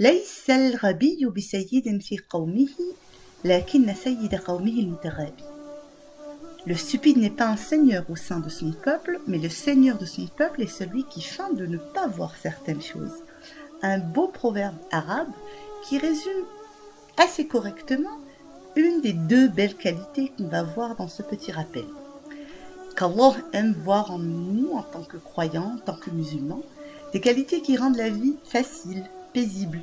ليس الغبي بسيد في قومه لكن سيد قومه المتغابي. Le stupide n'est pas un seigneur au sein de son peuple, mais le seigneur de son peuple est celui qui feint de ne pas voir certaines choses. Un beau proverbe arabe qui résume assez correctement une des deux belles qualités qu'on va voir dans ce petit rappel. Qu'Allah aime voir en nous, en tant que croyants, en tant que musulmans, des qualités qui rendent la vie facile, paisible,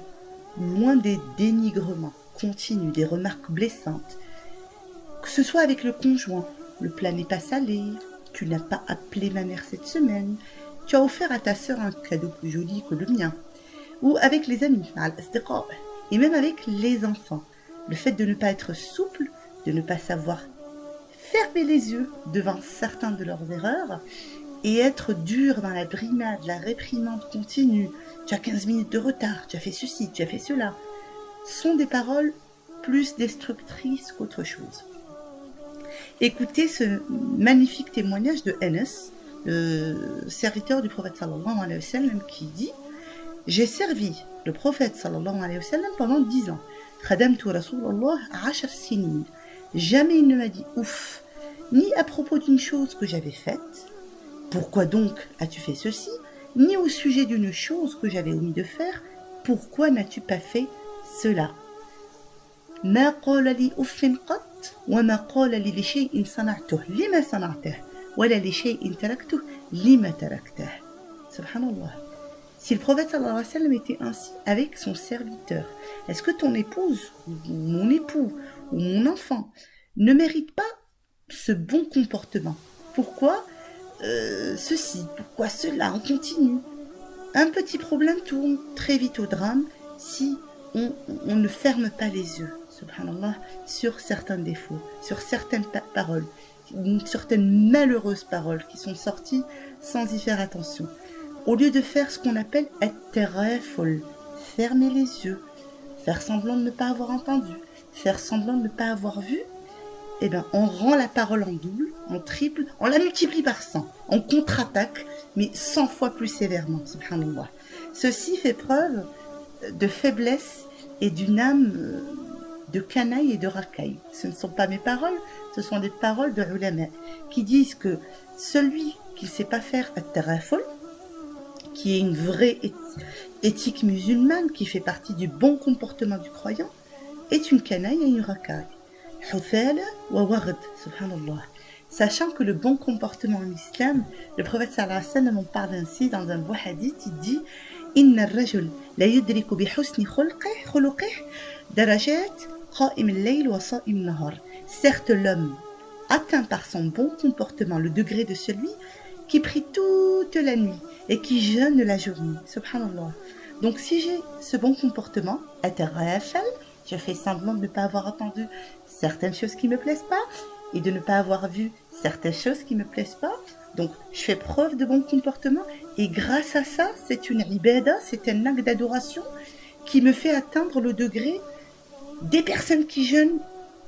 loin des dénigrements continus, des remarques blessantes. Que ce soit avec le conjoint, le plat n'est pas salé, tu n'as pas appelé ma mère cette semaine, tu as offert à ta sœur un cadeau plus joli que le mien, ou avec les amis, et même avec les enfants. Le fait de ne pas être souple, de ne pas savoir fermer les yeux devant certains de leurs erreurs, et être dur dans la brimade, la réprimande continue, tu as 15 minutes de retard, tu as fait ceci, tu as fait cela, sont des paroles plus destructrices qu'autre chose. Écoutez ce magnifique témoignage de Anas, le serviteur du prophète sallallahu alayhi wa sallam, qui dit « J'ai servi le prophète sallallahu alayhi wa sallam pendant 10 ans. Khadamtu Rasulallah 10 sinin. Jamais il ne m'a dit ouf, ni à propos d'une chose que j'avais faite, pourquoi donc as-tu fait ceci, ni au sujet d'une chose que j'avais omis de faire, pourquoi n'as-tu pas fait cela. ما قال لي أف قط وما قال لي لشيء صنعته لما صنعته ولا لشيء تركته لما تركته. Subhanallah. Si le prophète sallallahu alayhi wa sallam était ainsi avec son serviteur, est-ce que ton épouse, ou mon époux, ou mon enfant ne mérite pas ce bon comportement? Pourquoi ceci? Pourquoi cela? On continue. Un petit problème tourne très vite au drame si on ne ferme pas les yeux, subhanallah, sur certains défauts, sur certaines paroles, certaines malheureuses paroles qui sont sorties sans y faire attention. Au lieu de faire ce qu'on appelle at-taraful, fermer les yeux, faire semblant de ne pas avoir entendu, faire semblant de ne pas avoir vu, eh bien, on rend la parole en double, en triple, on la multiplie par 100, on contre-attaque, mais 100 fois plus sévèrement, subhanallah. Ceci fait preuve de faiblesse et d'une âme de canaille et de racaille. Ce ne sont pas mes paroles, ce sont des paroles de ulama qui disent que celui qui ne sait pas faire at-taraful, qui est une vraie éthique musulmane, qui fait partie du bon comportement du croyant, est une canaille et une racaille. Huthala wa wagd, subhanallah. Sachant que le bon comportement en islam, le prophète sallallahu alayhi wa sallam en parle ainsi dans un beau hadith, il dit Inna ar-rajul la yudriku bi husni khuluqihi darajat qa'im al-layl wa sa'im an-nahar. Certes, l'homme atteint par son bon comportement le degré de celui qui prie toute la nuit et qui jeûne la journée. Subhanallah. Donc si j'ai ce bon comportement, je fais semblant de ne pas avoir entendu certaines choses qui ne me plaisent pas et de ne pas avoir vu certaines choses qui ne me plaisent pas. Donc je fais preuve de bon comportement et grâce à ça, c'est une ibada, c'est un acte d'adoration qui me fait atteindre le degré des personnes qui jeûnent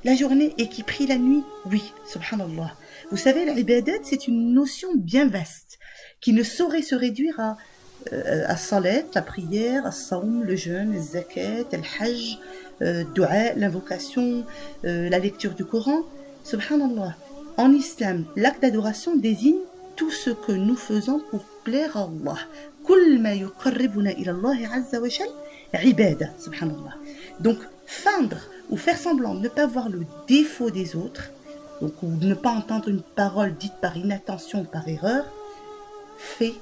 la journée et qui prient la nuit. Oui, subhanallah. Vous savez, l'ibadat, c'est une notion bien vaste qui ne saurait se réduire à salat, la prière, à saum, le jeûne, le zakat, le hajj, dua, l'invocation, la lecture du Coran. Subhanallah. En islam, l'acte d'adoration désigne tout ce que nous faisons pour plaire à Allah. Kull ma yuqarribuna ila Allah azza wa jal, ibada, subhanallah. Donc, feindre ou faire semblant de ne pas voir le défaut des autres, donc ou ne pas entendre une parole dite par inattention ou par erreur, fait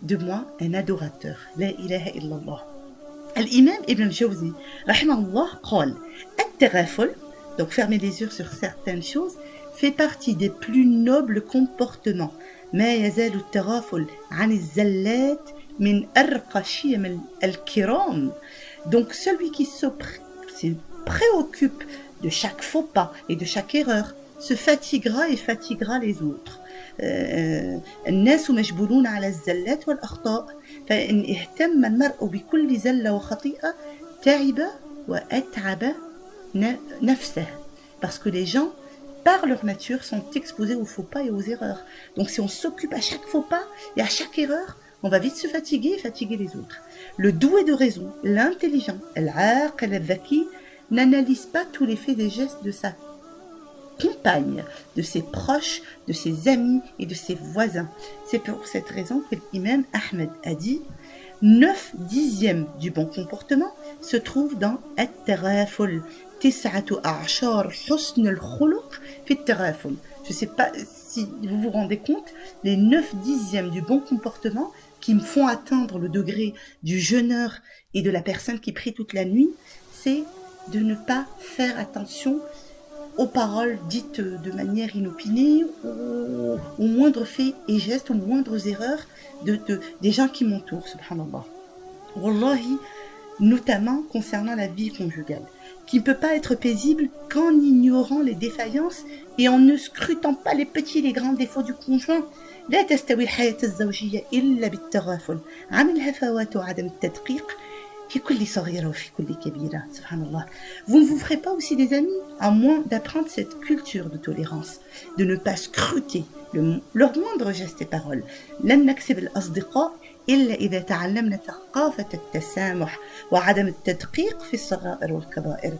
de moi un adorateur. La ilaha illallah. L'imam Ibn al-Jawzi, rahimahullah, قال التغافل, donc fermer les yeux sur certaines choses, fait partie des plus nobles comportements. ما يزال التغافل عن الزلات من أرقى شيم الكرام. Donc celui qui se préoccupe de chaque faux pas et de chaque erreur se fatiguera et fatiguera les autres. الناس مجبولون على الزلات والأخطاء فإن اهتم المرء بكل زلة وخطيئة تعب وأتعب نفسه. Parce que les gens, par leur nature, sont exposés aux faux pas et aux erreurs. Donc si on s'occupe à chaque faux pas et à chaque erreur, On va vite se fatiguer et fatiguer les autres. Le doué de raison, l'intelligent, al-aqil al-dhaki, n'analyse pas tous les faits et gestes de sa compagne, de ses proches, de ses amis et de ses voisins. C'est pour cette raison que l'imam Ahmed a dit 9/10 du bon comportement se trouve dans at-taraful. Tis'atu a'shar husn al-khuluq fi at-taraful. Je ne sais pas si vous vous rendez compte, les 9/10 du bon comportement qui me font atteindre le degré du jeûneur et de la personne qui prie toute la nuit, c'est de ne pas faire attention aux paroles dites de manière inopinée, aux moindres faits et gestes, aux moindres erreurs des gens qui m'entourent, subhanallah. Wallahi, notamment concernant la vie conjugale, qui ne peut pas être paisible qu'en ignorant les défaillances et en ne scrutant pas les petits et les grands défauts du conjoint. لا تستوي الحياة الزوجية إلا بالتغافل عن الهفوات وعدم التدقيق في كل صغيرة وفي كل كبيرة. Subhanallah. Vous ne vous ferez pas aussi des amis à moins d'apprendre cette culture de tolérance, de ne pas scruter leurs moindres gestes et paroles. لن نكسب الأصدقاء إلا إذا تعلمنا ثقافة التسامح وعدم التدقيق في الصغائر والكبائر.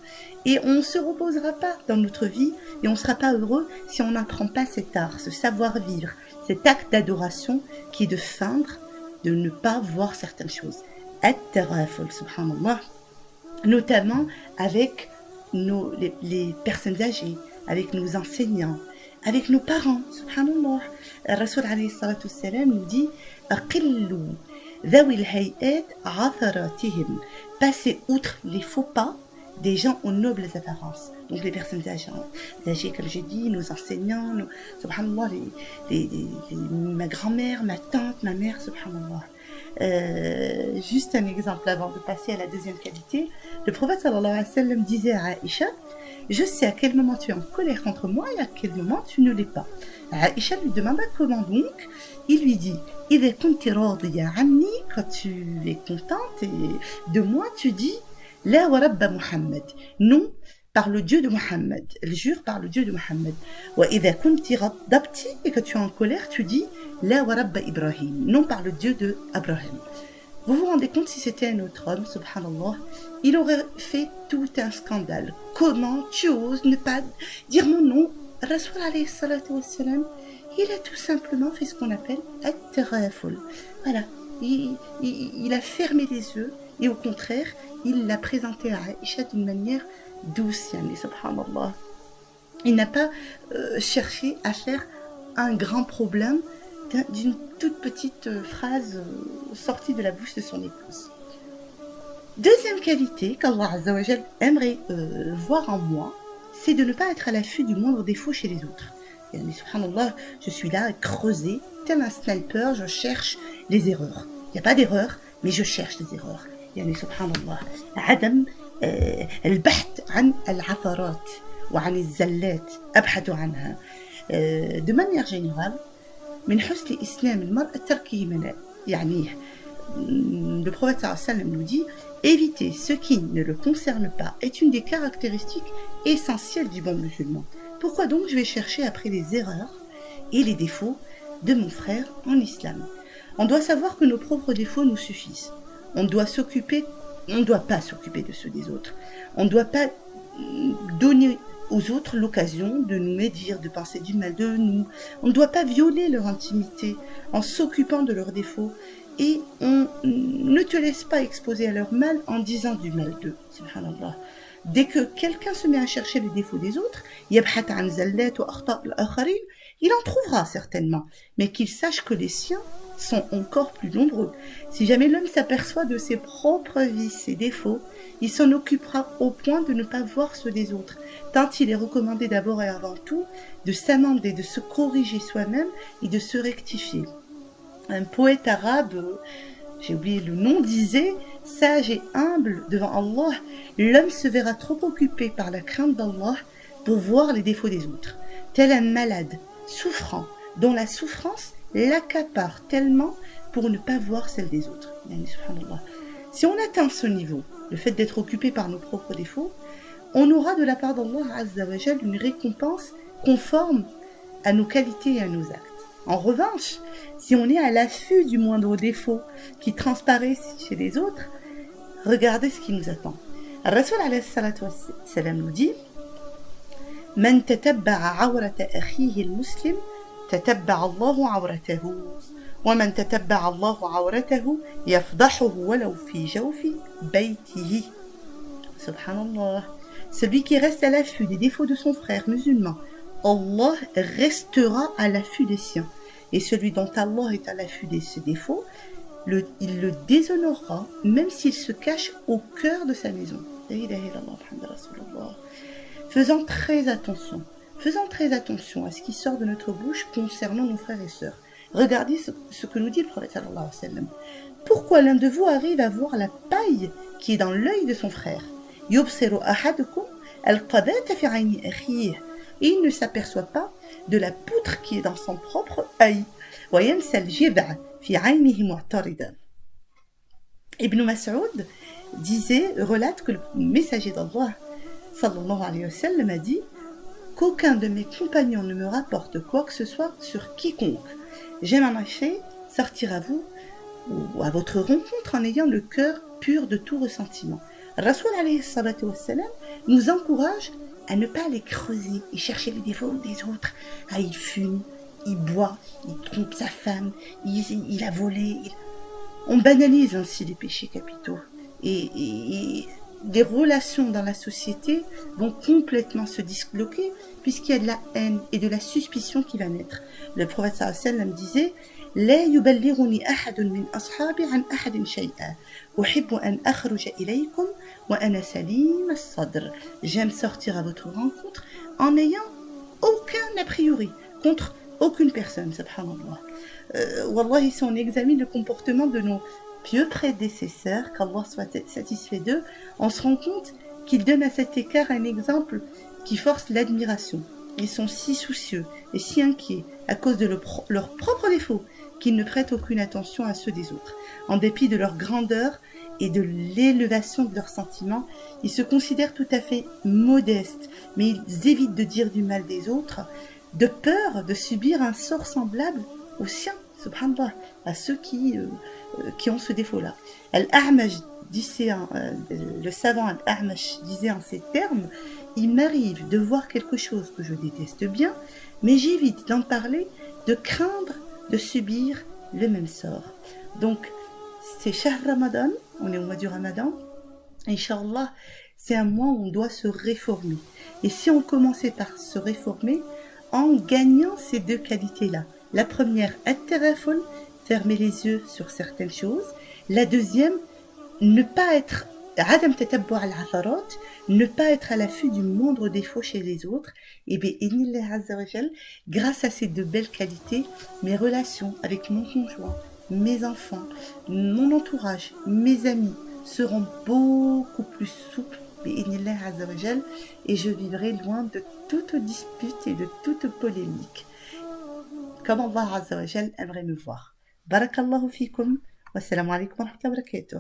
Et on ne se reposera pas dans notre vie et on ne sera pas heureux si on n'apprend pas cet art, ce savoir-vivre, cet acte d'adoration qui est de feindre, de ne pas voir certaines choses. At-taraful, subhanallah, notamment avec les personnes âgées, avec nos enseignants, avec nos parents, subhanallah. Rasoul alayhi salatu wassalam nous dit Aqillu dhawi al-hay'at 'atharatihim. Passez outre les faux pas des gens aux nobles apparences. Donc les personnes âgées, comme j'ai dit, nos enseignants, subhanallah, ma grand-mère, ma tante, ma mère, subhanallah. Juste un exemple avant de passer à la deuxième qualité. Le prophète sallallahu alayhi wa sallam disait à Aïcha, je sais à quel moment tu es en colère contre moi et à quel moment tu ne l'es pas. Aïcha lui demanda comment donc. Il lui dit, إذا كنت راضية عني, quand tu es contente de moi, tu dis, لا ورب محمد, non par le Dieu de Mohammed. Elle jure par le Dieu de Mohammed. وإذا كنت غضبتي, et que tu es en colère, tu dis, لا ورب إبراهيم, non par le Dieu de Abraham. Vous vous rendez compte, si c'était un autre homme, subhanallah, il aurait fait tout un scandale. Comment tu oses ne pas dire mon nom? Rasoul alayhi salatu wassalam, il a tout simplement fait ce qu'on appelle at-taraful. Voilà, il a fermé les yeux et au contraire, il l'a présenté à Aïcha d'une manière douce, yani, subhanallah. Il n'a pas cherché à faire un grand problème d'une toute petite phrase sortie de la bouche de son épouse. Deuxième qualité qu'Allah Azza wa Jal aimerait voir en moi, c'est de ne pas être à l'affût du moindre défaut chez les autres. Et, subhanallah, je suis là à creuser, tel un sniper, je cherche les erreurs. Il n'y a pas d'erreur, mais je cherche les erreurs. يعني سبحان الله عدم البحث عن العثرات وعن الزلات أبحث عنها. De manière générale, من حسن إسلام المرء تركه ما يعنيه. Le prophète sallallahu alayhi wa sallam nous dit éviter ce qui ne le concerne pas est une des caractéristiques essentielles du bon musulman. Pourquoi donc je vais chercher après les erreurs et les défauts de mon frère en islam? On doit savoir que nos propres défauts nous suffisent. On ne doit pas s'occuper de ceux des autres. On ne doit pas donner aux autres l'occasion de nous médire, de penser du mal de nous. On ne doit pas violer leur intimité en s'occupant de leurs défauts. Et on ne te laisse pas exposer à leur mal en disant du mal d'eux. Subhanallah. Dès que quelqu'un se met à chercher les défauts des autres, il en trouvera certainement, mais qu'il sache que les siens sont encore plus nombreux. Si jamais l'homme s'aperçoit de ses propres vices et défauts, il s'en occupera au point de ne pas voir ceux des autres, tant il est recommandé d'abord et avant tout de s'amender, de se corriger soi-même et de se rectifier. Un poète arabe, j'ai oublié le nom, disait « Sage et humble devant Allah, l'homme se verra trop occupé par la crainte d'Allah pour voir les défauts des autres, tel un malade, souffrant, dont la souffrance l'accapare tellement pour ne pas voir celle des autres. » Si on atteint ce niveau, le fait d'être occupé par nos propres défauts, on aura de la part d'Allah Azza wa Jal une récompense conforme à nos qualités et à nos actes. En revanche, si on est à l'affût du moindre défaut qui transparaît chez les autres, regardez ce qui nous attend. Rasoul alayhi salatu wassalam nous dit Man tatabba'a awrata akhihi al-muslim tatabba'a Allahu awratahu wa man tatabba'a Allahu awratahu yafdahuhu walaw fi jawfi baytihi. Subhanallah. Celui qui reste à l'affût des défauts de son frère musulman, Allah restera à l'affût des siens. Et celui dont Allah est à l'affût de ses défauts, il le déshonorera, même s'il se cache au cœur de sa maison. Faisons très attention à ce qui sort de notre bouche concernant nos frères et sœurs. Regardez ce que nous dit le prophète sallallahu alayhi wa sallam. Pourquoi l'un de vous arrive à voir la paille qui est dans l'œil de son frère? يبصر أحدكم القذاة في عين أخيه. Et il ne s'aperçoit pas de la poutre qui est dans son propre œil. وينسى الجذع في عينه معترضا. Ibn Mas'ud relate que le messager d'Allah sallallahu alayhi wa sallam a dit qu'aucun de mes compagnons ne me rapporte quoi que ce soit sur quiconque. J'aime en effet sortir à vous ou à votre rencontre en ayant le cœur pur de tout ressentiment. Rasoul alayhi salatu wassalam nous encourage à ne pas aller creuser et chercher les défauts des autres. Ah, il fume, il boit, il trompe sa femme, il a volé. On banalise ainsi les péchés capitaux. Et les relations dans la société vont complètement se disloquer puisqu'il y a de la haine et de la suspicion qui va naître. Le prophète sallallahu alayhi wa sallam disait لا يبلغني أحد من أصحابي عن أحد شيئا أحب أن أخرج إليكم وأنا سليم الصدر. J'aime sortir à votre rencontre en n'ayant aucun a priori contre aucune personne, subhanallah. Wallahi, si on examine le comportement de nos pieux prédécesseurs, qu'Allah soit satisfait d'eux, on se rend compte qu'ils donnent à cet écart un exemple qui force l'admiration. Ils sont si soucieux et si inquiets à cause de leurs propres défauts qu'ils ne prêtent aucune attention à ceux des autres. En dépit de leur grandeur et de l'élévation de leurs sentiments, ils se considèrent tout à fait modestes, mais ils évitent de dire du mal des autres, de peur de subir un sort semblable au sien, subhanallah, à ceux qui ont ce défaut-là. Al-A'mash le savant Al-A'mash disait en ces termes « Il m'arrive de voir quelque chose que je déteste bien, mais j'évite d'en parler, de craindre de subir le même sort. » Donc, c'est Shahr Ramadan, on est au mois du Ramadan, Inch'Allah, c'est un mois où on doit se réformer. Et si on commençait par se réformer en gagnant ces deux qualités-là, la première, at-taraful, fermer les yeux sur certaines choses. La deuxième, ne pas être adam tatabbu' al-atharat, ne pas être à l'affût du moindre défaut chez les autres. Et bien, Inillah Azza wa Jal, grâce à ces deux belles qualités, mes relations avec mon conjoint, mes enfants, mon entourage, mes amis seront beaucoup plus souples, Inillah Azza wa Jal, et je vivrai loin de toute dispute et de toute polémique. Comme Allah Azza wa Jal aimerait me voir. Barakallahu fikum. Wassalamu alaikum wa rahmatullahi wa barakatuh.